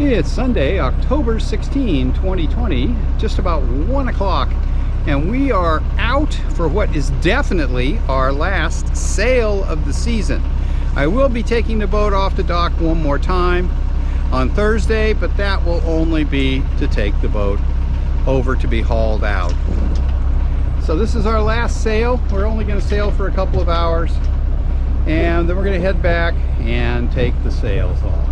It's Sunday, October 16, 2020, just about 1 o'clock, and we are out for what is definitely our last sail of the season. I will be taking the boat off the dock one more time on Thursday, but that will only be to take the boat over to be hauled out. So this is our last sail. We're only going to sail for a couple of hours, and then we're going to head back and take the sails off.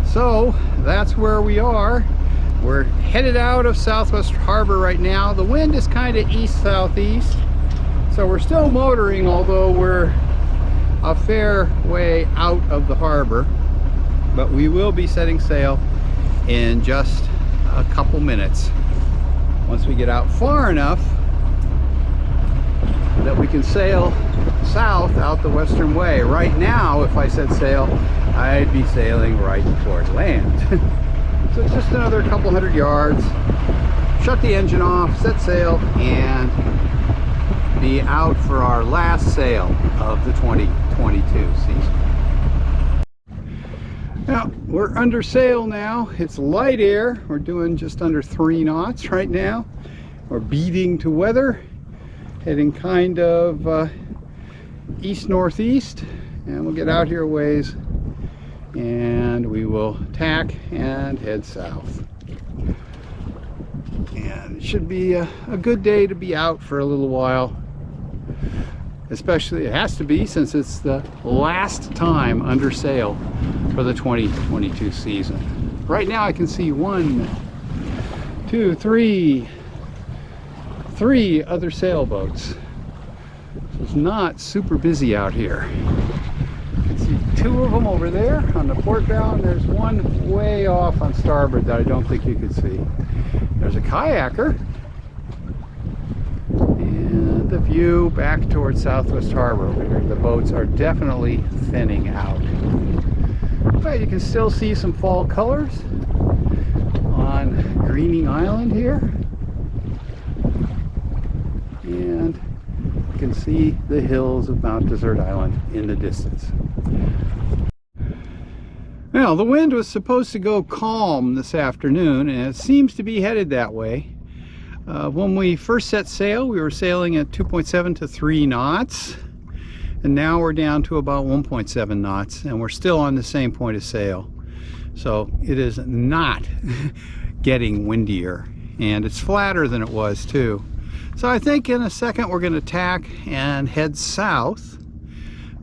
So that's where we are. We're headed out of Southwest Harbor right now. The wind is kind of east-southeast, so we're still motoring, although we're a fair way out of the harbor. But we will be setting sail in just a couple minutes once we get out far enough that we can sail south out the western way. Right now, if I set sail, I'd be sailing right toward land. So it's just another couple hundred yards. Shut the engine off, set sail, and be out for our last sail of the 2022 season. Now, we're under sail now. It's light air. We're doing just under 3 knots right now. We're beating to weather, heading kind of east-northeast, and we'll get out here a ways and we will tack and head south. And it should be a good day to be out for a little while. Especially, it has to be, since it's the last time under sail for the 2022 season. Right now I can see 1, 2, 3 other sailboats. It's not super busy out here. You can see 2 of them over there on the port bow, and there's one way off on starboard that I don't think you could see. There's a kayaker, and the view back towards Southwest Harbor over here. The boats are definitely thinning out. But you can still see some fall colors on Greening Island here, and you can see the hills of Mount Desert Island in the distance. Well, the wind was supposed to go calm this afternoon, and it seems to be headed that way. When we first set sail, we were sailing at 2.7 to 3 knots, and now we're down to about 1.7 knots, and we're still on the same point of sail. So it is not getting windier, and it's flatter than it was too. So I think in a second we're going to tack and head south,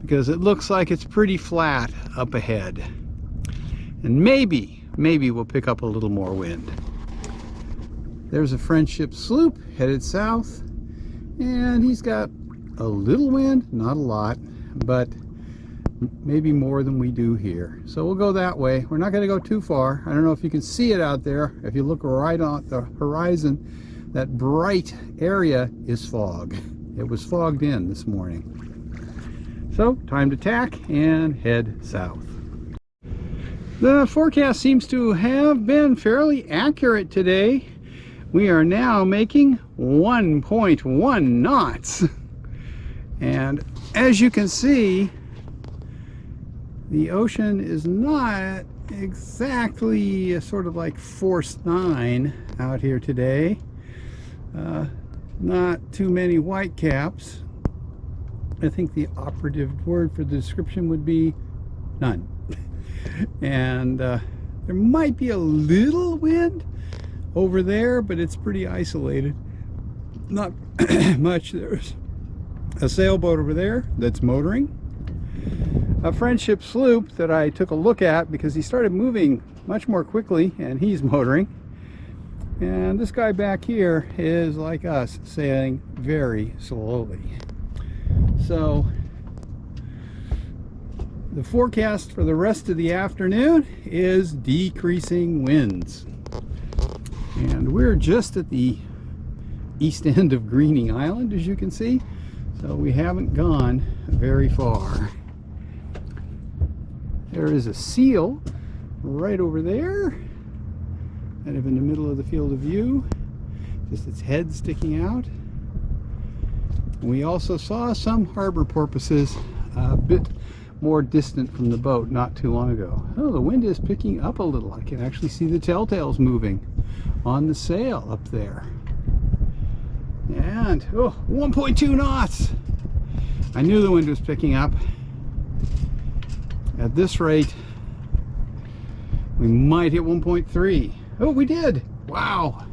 because it looks like it's pretty flat up ahead. And maybe we'll pick up a little more wind. There's a Friendship sloop headed south, and he's got a little wind, not a lot, but maybe more than we do here. So we'll go that way. We're not going to go too far. I don't know if you can see it out there. If you look right on the horizon, that bright area is fog. It was fogged in this morning. So time to tack and head south. The forecast seems to have been fairly accurate today. We are now making 1.1 knots. And as you can see, the ocean is not exactly sort of like force 9 out here today. Not too many white caps. I think the operative word for the description would be none. And there might be a little wind over there, but it's pretty isolated. Not much. There's a sailboat over there that's motoring. A Friendship sloop that I took a look at because he started moving much more quickly, and he's motoring. And this guy back here is like us, sailing very slowly. So the forecast for the rest of the afternoon is decreasing winds. And we're just at the east end of Greening Island, as you can see. So we haven't gone very far. There is a seal right over there, kind of in the middle of the field of view, just its head sticking out. We also saw some harbor porpoises a bit more distant from the boat not too long ago. Oh, the wind is picking up a little. I can actually see the telltales moving on the sail up there. And, oh, 1.2 knots. I knew the wind was picking up. At this rate, we might hit 1.3. Oh, we did. Wow.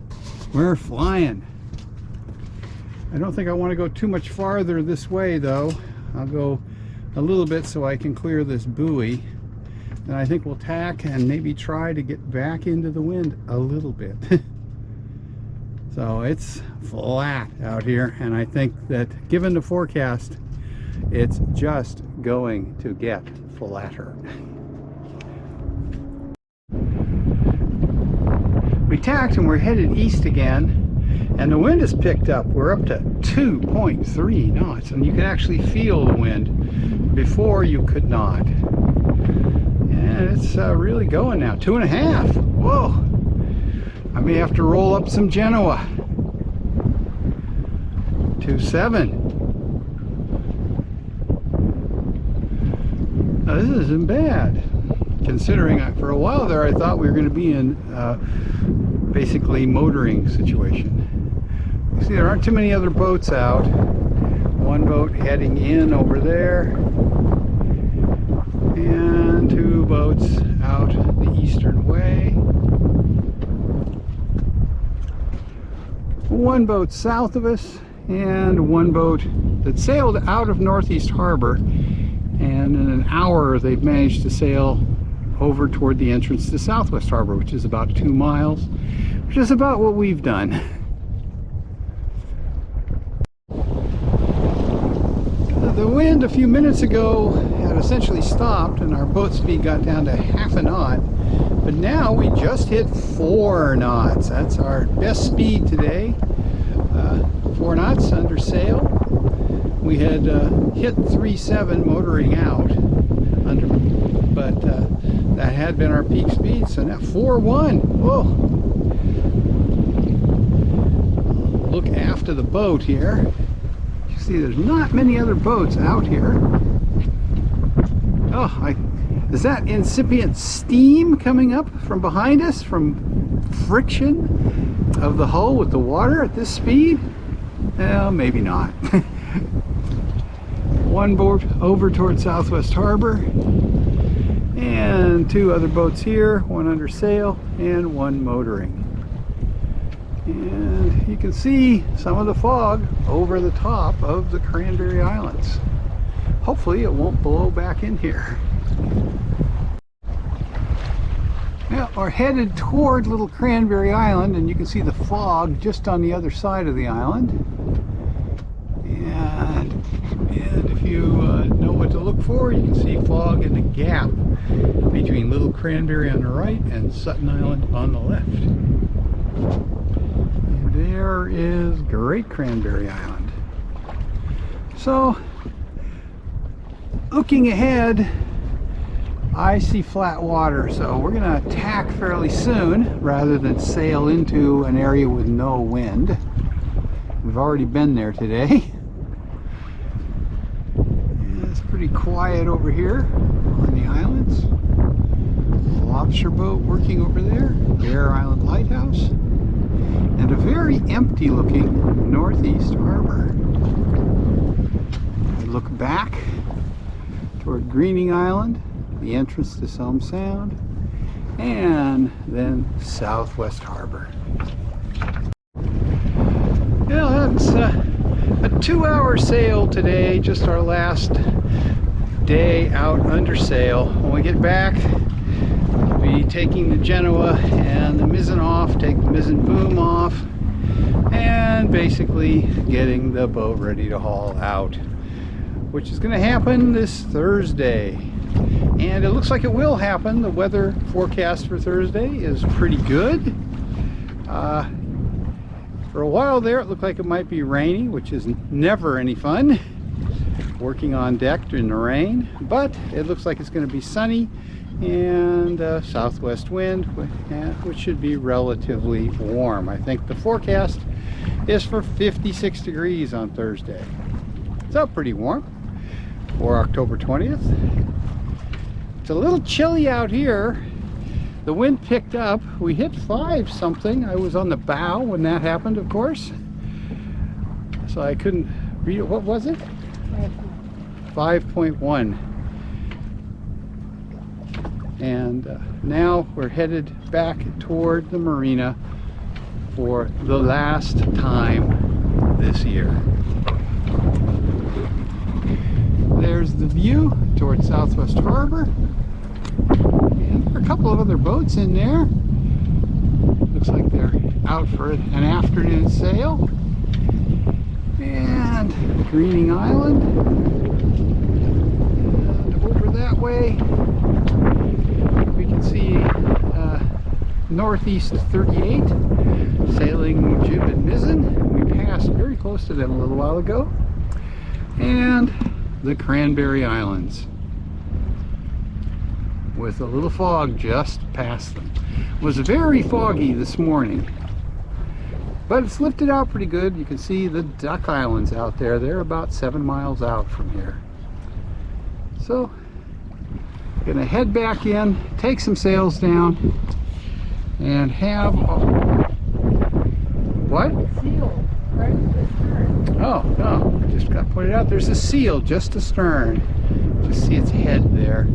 We're flying. I don't think I want to go too much farther this way, though. I'll go a little bit so I can clear this buoy. And I think we'll tack and maybe try to get back into the wind a little bit. So it's flat out here, and I think that given the forecast, it's just going to get flatter. We tacked and we're headed east again, and the wind has picked up. We're up to 2.3 knots, and you can actually feel the wind. Before you could not. And it's really going now. 2.5. Whoa! I may have to roll up some Genoa. 2.7. Now, this isn't bad, considering for a while there I thought we were going to be in basically motoring situation. You see, there aren't too many other boats out. One boat heading in over there, and two boats out the eastern way. One boat south of us, and one boat that sailed out of Northeast Harbor, and in an hour they've managed to sail over toward the entrance to Southwest Harbor, which is about 2 miles, which is about what we've done. The wind a few minutes ago had essentially stopped, and our boat speed got down to 1/2 knot, but now we just hit 4 knots. That's our best speed today. 4 knots under sail. We had hit 3.7 motoring out, but that had been our peak speed, so now 4.1. Whoa! Look after the boat here. You see there's not many other boats out here. Oh, is that incipient steam coming up from behind us from friction of the hull with the water at this speed? Well, maybe not. One boat over toward Southwest Harbor, and 2 other boats here, one under sail and one motoring. And you can see some of the fog over the top of the Cranberry Islands. Hopefully it won't blow back in here. Now we're headed toward Little Cranberry Island, and you can see the fog just on the other side of the island. And if you know what to look for, you can see fog in the gap between Little Cranberry on the right and Sutton Island on the left. And there is Great Cranberry Island. So, looking ahead, I see flat water, so we're going to tack fairly soon rather than sail into an area with no wind. We've already been there today. And it's pretty quiet over here on the islands. Lobster boat working over there, Bear Island Lighthouse, and a very empty looking Northeast Harbor. We look back toward Greening Island, the entrance to Selm Sound, and then Southwest Harbor. Yeah, that's a 2-hour sail today, just our last day out under sail. When we get back, we'll be taking the Genoa and the mizzen off, take the mizzen boom off, and basically getting the boat ready to haul out, which is going to happen this Thursday. And it looks like it will happen. The weather forecast for Thursday is pretty good. For a while there it looked like it might be rainy, which is never any fun, working on deck in the rain, but it looks like it's going to be sunny and southwest wind, which should be relatively warm. I think the forecast is for 56 degrees on Thursday. So pretty warm. for October 20th. It's a little chilly out here. The wind picked up. We hit 5 something. I was on the bow when that happened, of course. So I couldn't read it. What was it? 5.1. And now we're headed back toward the marina for the last time this year. There's the view towards Southwest Harbor. And there are a couple of other boats in there. Looks like they're out for an afternoon sail. And Greening Island. And over that way, we can see Northeast 38 sailing jib and mizzen. We passed very close to them a little while ago. And the Cranberry Islands with a little fog just past them. It was very foggy this morning, but it's lifted out pretty good. You can see the Duck Islands out there. They're about 7 miles out from here. So gonna head back in, take some sails down, and have what? Seal right astern. Oh no, just got pointed out. There's a seal just astern. Just see its head there.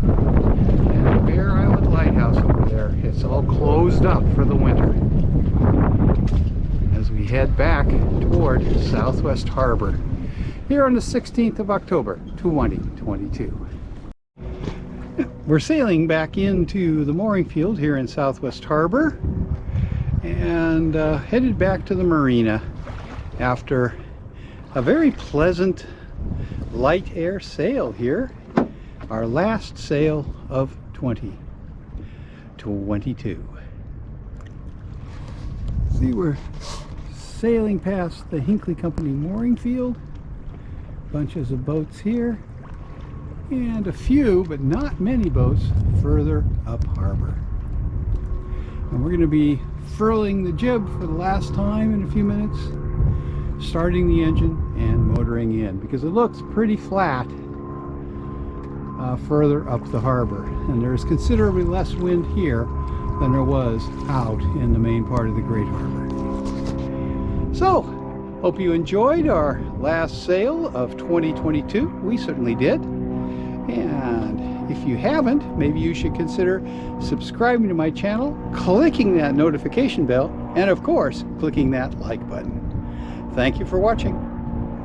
And the Bear Island Lighthouse over there. It's all closed up for the winter. As we head back toward Southwest Harbor here on the 16th of October, 2022. We're sailing back into the mooring field here in Southwest Harbor and headed back to the marina after a very pleasant light air sail here, our last sail of 2022. See, we're sailing past the Hinckley Company mooring field. Bunches of boats here, and a few, but not many boats further up harbor. And we're going to be furling the jib for the last time in a few minutes, starting the engine and motoring in, because it looks pretty flat further up the harbor, and there's considerably less wind here than there was out in the main part of the Great Harbor. So hope you enjoyed our last sail of 2022. We certainly did. And if you haven't, maybe you should consider subscribing to my channel, clicking that notification bell, and of course, clicking that like button. Thank you for watching.